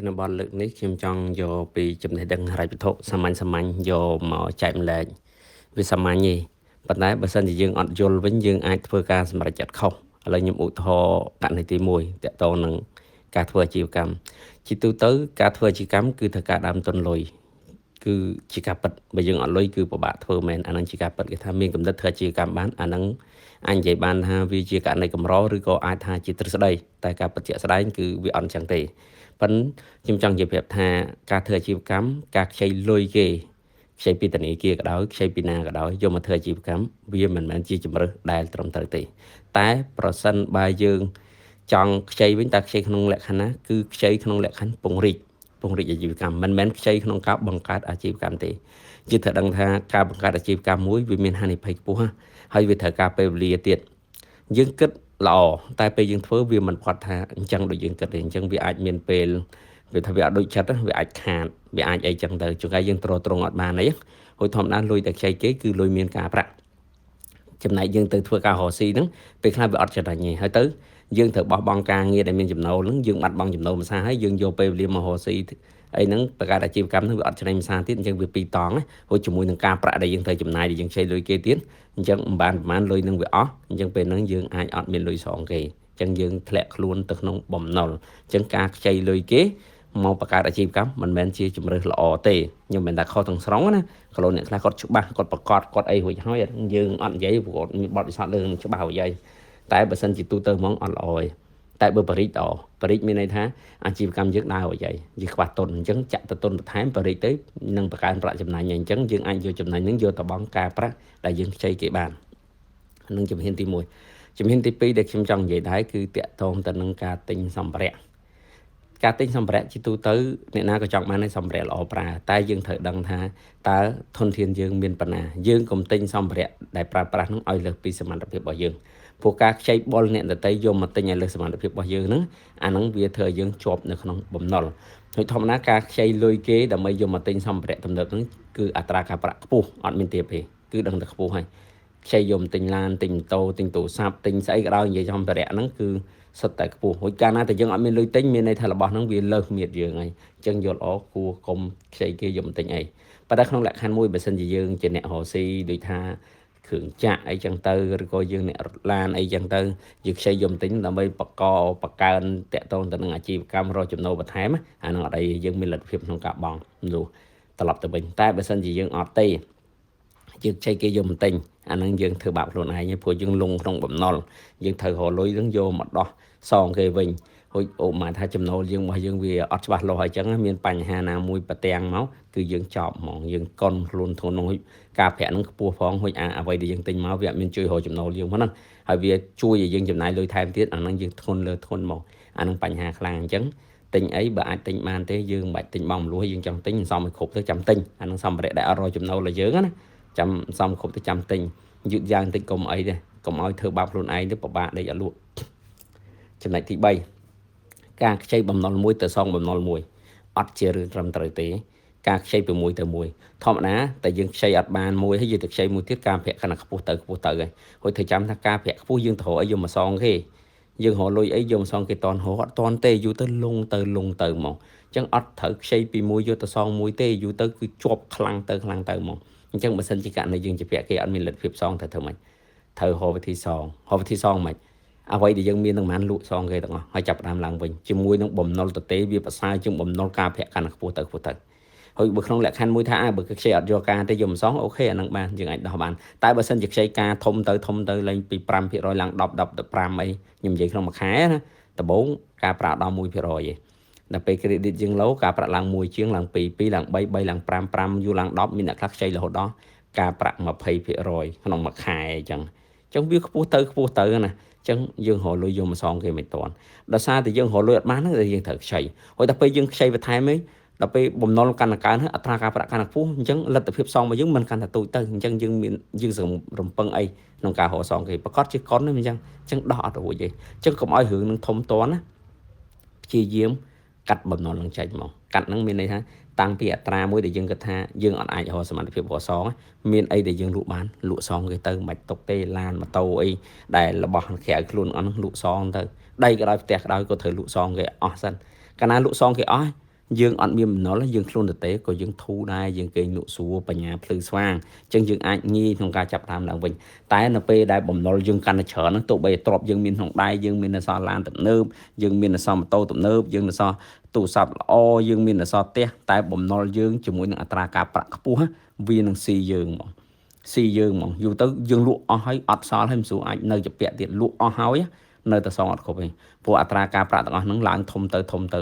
នៅបទលើកនេះខ្ញុំចង់យកពីចំណេះដឹងហិរញ្ញវត្ថុសាមញ្ញយកមកចែកម្លែកវាសាមញ្ញទេប៉ុន្តែបើសិនជាយើងអត់យល់វិញយើងអាចធ្វើការសម្រេចចិត្តខុសឥឡូវខ្ញុំឧទាហរណ៍ករណីទី1តកតងនឹងការធ្វើអាជីវកម្មជាទូទៅការធ្វើអាជីវកម្មគឺត្រូវការដើមទុនលុយគឺជាការពិតបើយើងអត់លុយគឺពិបាកធ្វើមែនអានឹងជាការពិតគេថាមានកំណត់ធ្វើអាជីវកម្មបានអានឹងអញនិយាយបានថាវាជាករណីកម្រឬក៏អាចថាជាទ្រឹស្ដីតែការពិតជាក់ស្ដែងគឺវាអត់អញ្ចឹងទេប៉ុន្តែខ្ញុំចង់និយាយប្រាប់ថាការធ្វើអាជីវកម្មការខ្ចីលុយគេខ្ចីពីធនាគារក៏ដោយខ្ចីពីណាក៏ដោយយកមកធ្វើអាជីវកម្មវាមិនមែនជាជំរើសដែលត្រឹមត្រូវទេតែប្រសិនបើយើងចង់ខ្ចីវិញតើខ្ចីក្នុងលក្ខណៈគឺខ្ចីក្នុងលក្ខណៈពង្រីកអាជីវកម្មមិនមែនខ្ចីក្នុងការបង្កើតអាជីវកម្មទេជាត្រូវដឹងថាការបង្កើតអាជីវកម្មមួយវាមានហានិភ័យខ្ពស់ហើយវាត្រូវការពេលវេលាទៀតយើងគិតល្អតែពេលយើងធ្វើវាមិនផុតថាអញ្ចឹងដូចយើងគិតទេអញ្ចឹងវាអាចមានពេលវាថាវាអត់ដូចចិត្តវាអាចខាតវាអាចអីចឹងទៅជួនកាលយើងទ្រទ្រង់អត់បានអីហូចធម្មតាលុយតែខ្ចីគេគឺលុយមានការប្រាក់ចំណែកយើងទៅធ្វើការរកស៊ីហ្នឹងពេលខ្លះវាអត់ចំណេញទេហើយទៅយើងត្រូវបោះបង់ការងារដែលមានចំណូលហ្នឹងយើងបាត់បង់ចំណូលម្សាហើយយើងយកពេលវេលាមករកស៊ីអីហ្នឹងបង្កើតអាជីវកម្មហ្នឹងវាអត់ចំណេញម្សាទៀតអញ្ចឹងវាពីរតង់ហូចជាមួយនឹងការប្រាក់ដែលយើងត្រូវចំណាយដែលយើងខ្ចីលុយគេទៀតអញ្ចឹងមិនបានប្រហែលលុយនឹងវាអស់អញ្ចឹងពេលហ្នឹងយើងអាចអត់មានលុយសងគេអញ្ចឹងយើងធ្លាក់ខ្លួនទៅក្នុងបំណុលអញ្ចឹងការខ្ចីលុយគេមកបង្កើតអាជីវកម្មមិនមែនជាជំរើសល្អទេខ្ញុំមិនថាខុសទាំងស្រុងណាkalauអ្នកខ្លះគាត់ច្បាស់គាត់ប្រកាសគាត់អីរួចហើយយើងអត់និយាយព្រោះគាត់មានបទពិសោធន៍លើនឹងច្បាស់ហើយតែបើសិនជាទូទៅហ្មងអត់ល្អទេតែបើបរិទ្ធមានន័យថាអាជីវកម្មយើងដើររួចហើយយើងខ្វះទុនអញ្ចឹងចាក់ទៅទុនបន្ថែមបរិទ្ធទៅនឹងបង្កើនប្រាក់ចំណេញអញ្ចឹងយើងអាចយកចំណេញហ្នឹងយកទៅបង់ការប្រាក់ដែលយើងខ្ចីគេបាននឹងជំហានទី1ជំហានទី2ដែលខ្ញុំចង់និយាយដែរគឺតាក់ទងទៅនឹងការទិញសម្ភារៈការទិញសម្ភារៈជាទូទៅអ្នកណាក៏ចង់បានតែសម្ភារៈល្អប្រើតែយើងត្រូវដឹងថាតើធនធានយើងមានប៉ុណ្ណាយើងកុំទិញសម្ភារៈដែលប្រើប្រាស់នោះឲ្យលើសពីសមត្ថភាពរបស់យើងព្រោះការខ្ចីបុលអ្នកដទៃយកមកទិញឲ្យលើសសមត្ថភាពរបស់យើងហ្នឹងអាហ្នឹងវាធ្វើឲ្យយើងជាប់នៅក្នុងបំណុលហើយធម្មតាការខ្ចីលុយគេដើម្បីយកមកទិញសម្ភារៈទំនើបហ្នឹងគឺអត្រាការប្រាក់ខ្ពស់អត់មានទាបទេគឺដឹងតែខ្ពស់ហើយខ្ចីយកមកទិញឡានទិញម៉ូតូទិញទូរស័ព្ទទិញស្អីក៏ដោយនិយាយសម្ភារៈហ្នឹងគឺសុទ្ធតែខ្ពស់រួចកាលណាតែយើងអត់មានលុយទិញមានន័យថារបស់ហ្នឹងវាលើសមៀតយើងហើយអញ្ចឹងយល់អគួរកុំខ្ចីគេយកមកទិញអីប៉ុន្តែក្នុងលក្ខខណ្ឌមួយបើសិនជាយើងជាអ្នករកស៊ីដូចថាគ្រឿងចាក់អីចឹងទៅឬក៏យើងអ្នករត់ឡានអីចឹងទៅយើងខ្ចីយកមកទិញដើម្បីបង្កើនតាក់ទងទៅនឹងអាជីវកម្មរកចំណូលបន្ថែមអាហ្នឹងអត់អីយើងមានលទ្ធភាពក្នុងការបង់នោះត្រឡប់ទៅវិញតែបើសិនជាយើងអត់ទេយើងខ្ចីគេយកមកទិញអាហ្នឹងយើងធ្វើបាបខ្លួនឯងហើយព្រោះយើងលងក្នុងបំណុលយើងត្រូវរកលុយហ្នឹងយកមកដោះសងគេវិញហូចអូម៉ាថាចំណូលយើងរបស់យើងវាអត់ច្បាស់លាស់ហើយចឹងមានបញ្ហាណាមួយប្រទាំងមកគឺយើងចប់ហ្មងយើងកន់ខ្លួនធន់ហ្នឹងការប្រាក់ហ្នឹងខ្ពស់ផងហូចអ្វីដែលយើងទិញមកវាអត់មានជួយរកចំណូលយើងហ្នឹងហើយវាជួយឲ្យយើងចំណាយលុយថែមទៀតអាហ្នឹងយើងធ្ងន់លើធ្ងន់មកអាហ្នឹងបញ្ហាខ្លាំងអញ្ចឹងទិញអីបើអាចទិញបានទេយើងមិនបាច់ទិញបងមលួយយើងចង់ទិញសំឲ្យគ្រប់ទៅចាំទិញអាហ្នឹងសម្ភារៈដែលអត់រកចំណូលឲ្យយើងណាចាំសំគ្រប់ទៅចាំទិញយឺតយ៉ាងតិចកុំអីទេកុំឲ្យធ្វើបាបខ្លួនឯងទៅពិបាកដេកអត់លក់ចំណុចទី3ការខ្ចីបំណុលមួយទៅសងបំណុលមួយអត់ជារឿងត្រឹមត្រូវទេការខ្ចីពីមួយទៅមួយធម្មតាតែយើងខ្ចីអត់បានមួយហើយយើងទៅខ្ចីមួយទៀតការប្រាក់ខណៈខ្ពស់ទៅហើយត្រូវចាំថាការប្រាក់ខ្ពស់យើងទៅរកអីយកមកសងគេយើងរកលុយអីយកមកសងគេតន់រកអត់តន់ទេយូរទៅលងទៅហ្មងអញ្ចឹងអត់ត្រូវខ្ចីពីមួយយកទៅសងមួយទេយូរទៅគឺជាប់ខ្លាំងទៅហ្មងអញ្ចឹងបើសិនជាករណីយើងជាប្រាក់គេអត់មានលទ្ធភាពសងទៅធ្វើម៉េចត្រូវរកវិធីសងមិនអ្វីដែលយើងមាននឹងបានលក់សងគេទាំងអស់ហើយចាប់ផ្ដើមឡើងវិញជាមួយនឹងបំណុលទៅទេវាប្រសើរជាងបំណុលការប្រាក់កាន់ខ្ពស់ទៅហើយបើក្នុងលក្ខខណ្ឌមួយថាបើខ្ចីអត់យកការទេយកមិនសងអូខេអានឹងបានយើងអាចដោះបានតែបើសិនជាខ្ចីការធំទៅឡើងពី 5% ឡើង10ទៅ5អីខ្ញុំនិយាយក្នុងមួយខែណាដំបូងការប្រាក់ដល់ 1% ឯងដល់ពេល credit យើង low ការប្រាក់ឡើង1ជាងឡើង2ឡើង3ឡើង5យូរឡើង10មានអ្នកខ្លះខ្ចីរហូតដល់ការប្រាក់ 20% ក្នុងមួយខែអញ្ចឹងវាខ្ពស់ទៅណាចឹងយើងរកលុយយកមកសងគេមិនតាន់ដោយសារតែយើងរកលុយអត់បានហ្នឹងយើងត្រូវខ្ចីហើយដល់ពេលយើងខ្ចីបន្ថែមវិញដល់ពេលបំណុលកាន់តែកើនហើយអត្រាការប្រាក់កាន់តែខ្ពស់អញ្ចឹងលទ្ធភាពសងរបស់យើងមិនកាន់តែទូចទៅអញ្ចឹងយើងរំពឹងអីក្នុងការរកសងគេប្រកាសជាកុនហ្នឹងអញ្ចឹងដោះអត់រួចទេអញ្ចឹងកុំឲ្យរឿងនឹងធំតាន់ណាព្យាយាមកាត់បំណុលនឹងចេញមកកាត់ហ្នឹងមានន័យថាតាំងពីអត្រាមួយដែលយើងគិតថាយើងអត់អាចរកសមត្ថភាពរកសងមានអីដែលយើងលក់បានលក់សងគេទៅមិនបាច់ຕົកទេឡានម៉ូតូអីដែលរបស់ក្រៅខ្លួនអស់ហ្នឹងលក់សងទៅដីក៏ដោយផ្ទះក៏ដោយក៏ត្រូវលក់សងគេអស់សិនកាលណាលក់សងគេអស់ យើងអត់មានបំណុលយើងខ្លួនទៅទេក៏យើងធូរដែរយើងគេងលក់ស្រួលបញ្ញាភ្លឺស្វាងអញ្ចឹងយើងអាចងាយក្នុងការចាប់តាមឡើងវិញតែនៅពេលដែលបំណុលយើងកាន់តែច្រើនហ្នឹងទោះបីទ្រព្យយើងមានក្នុងដៃយើងមានអសរឡានទំនើបយើងមានអសរម៉ូតូទំនើបយើងអសរទូរស័ព្ទល្អយើងមានអសរផ្ទះតែបំណុលយើងជាមួយនឹងអត្រាការប្រាក់ខ្ពស់វានឹងស៊ីយើងហ្មងយូរទៅយើងលក់អស់ហើយអត់សល់ហើយមិនស្រួលអាចនៅជាពាក់ទៀតលក់អស់ហើយនៅតែសងអត់គ្រប់ទេព្រោះអត្រាការប្រាក់ទាំងអស់ហ្នឹងឡើងធំទៅ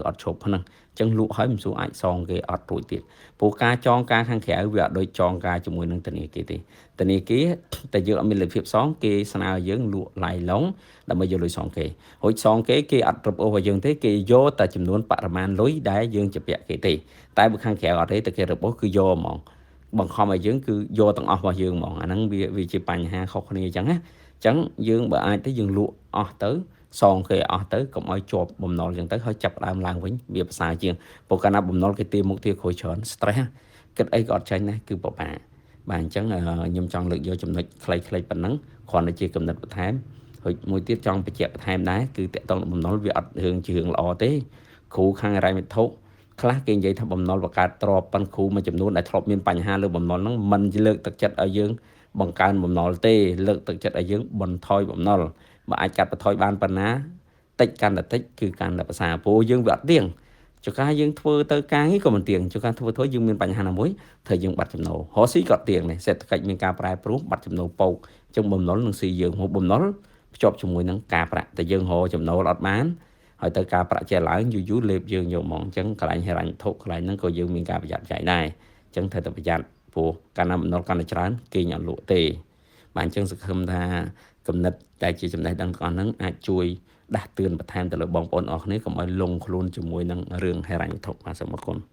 អត់ឈប់ហ្នឹងអញ្ចឹងលក់ហើយមិនស្រួលអាចសងគេអត់រួចទៀតព្រោះការចងការខាងក្រៅវាអត់ដូចចងការជាមួយនឹងធនាគារទេធនាគារតែយើងអត់មានលទ្ធភាពសងគេស្នើយើងលក់ឡាយឡុងដើម្បីយកលុយសងគេរួចសងគេអត់រឹបអូសឲ្យយើងទេគេយកតែចំនួនបរិមាណលុយដែលយើងជាពាក់គេទេតែបើខាងក្រៅអត់ទេតែគេរឹបអូសគឺយកហ្មងបង្ខំឲ្យយើងគឺយកទាំងអស់របស់យើងហ្មងអាហ្នឹងវាជាបញ្ហាខុសគ្នាអញ្ចឹងណាអញ្ចឹងយើងបើអាចទៅយើងលក់អស់ទៅសងគេអស់ទៅកុំឲ្យជាប់បំណុលអញ្ចឹងទៅហើយចាប់ដើមឡើងវិញវាប្រសើរជាងព្រោះកាលណាបំណុលគេទាមុខទាក្រួយច្រើន stress គិតអីក៏អត់ចាញ់ដែរគឺពិបាកបាទអញ្ចឹងខ្ញុំចង់លើកយកចំណុចខ្លីៗប៉ុណ្ណឹងគ្រាន់តែជាកំណត់បន្ថែមហើយមួយទៀតចង់បញ្ជាក់បន្ថែមដែរគឺតកតងបំណុលវាអត់រឿងជារឿងល្អទេគ្រូខាងហិរញ្ញវត្ថុខ្លះគេនិយាយថាបំណុលបង្កើតទ្រព្យប៉ុនគ្រូមួយចំនួនដែលធ្លាប់មានបញ្ហាលើបំណុលហ្នឹងមិនលើកទឹកចិត្តឲ្យយើងបង្កើនបំណុលទេលើកទឹកចិត្តឲ្យយើងបន្ថយបំណុលបើអាចកាត់បន្ថយបានប៉ុណ្ណាតិចកាន់តែតិចគឺកាន់តែប្រសើរព្រោះយើងវាអត់ទៀងចុះការយើងធ្វើទៅការងារក៏មិនទៀងចុះការធ្វើយើងមានបញ្ហាណាមួយធ្វើយើងបាត់ចំណូលរកស៊ីក៏ទៀងដែរសេដ្ឋកិច្ចមានការប្រែប្រួលបាត់ចំណូលពោកអញ្ចឹងបំណុលនឹងស៊ីយើងមកបំណុលភ្ជាប់ជាមួយនឹងការប្រាក់តែយើងរកចំណូលអត់បានហើយទៅការប្រាក់ចេះឡើងយូរលេបយើងយកហ្មងអញ្ចឹងកន្លែងហិរញ្ញវត្ថុកន្លែងហ្នឹងក៏យើងមានការប្រយ័ត្នចាយដែរអញ្ចឹងត្រូវតែប្រយ័ត្នព្រោះកាលណាបំណុលកាន់តែច្រើនគេញអត់លក់ទេបាទអញ្ចឹងសង្ឃឹមថាគំនិតដែលជាចំណេះដឹងទាំងអស់ហ្នឹងអាចជួយដាស់តឿនបន្ថែមទៅលើបងប្អូនអរគ្នាកុំឲ្យលងខ្លួនជាមួយនឹងរឿងហិរញ្ញវត្ថុបាទសូមអរគុណ